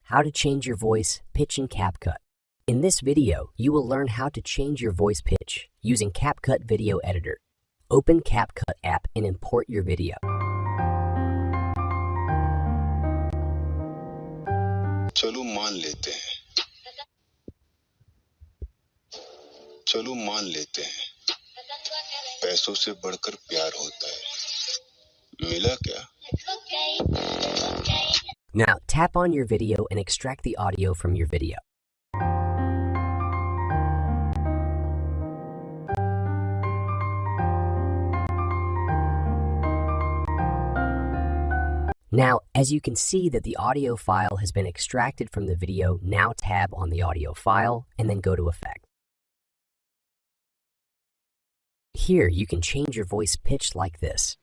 How to change your voice pitch in CapCut. In this video, you will learn how to change your voice pitch using CapCut Video Editor. Open CapCut app and import your video. चलो मान लेते हैं पैसों से बढ़कर प्यार होता है मिला क्या Now tap on your video and extract the audio from your video. Now, as you can see that the audio file has been extracted from the video, now tab on the audio file and then go to Effect. Here, you can change your voice pitch like this.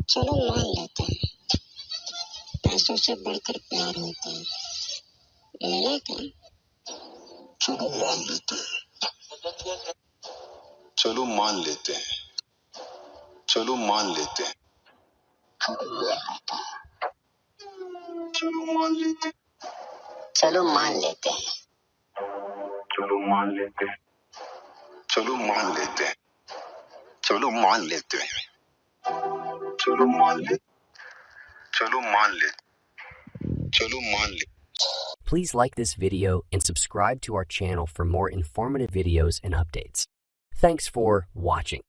चलो मान लेते हैं पैसों से बढ़कर प्यार होता है मिला क्या चलो मान लेते हैं चलो मान लेते हैं चलो मान लेते हैं चलो मान लेते हैं चलो मान लेते हैं चलो मान लेते हैं चलो मान लेते हैं चलो मान लेते हैं चलो मान ले चलो मान ले चलो मान ले Please like this video and subscribe to our channel for more informative videos and updates. Thanks for watching.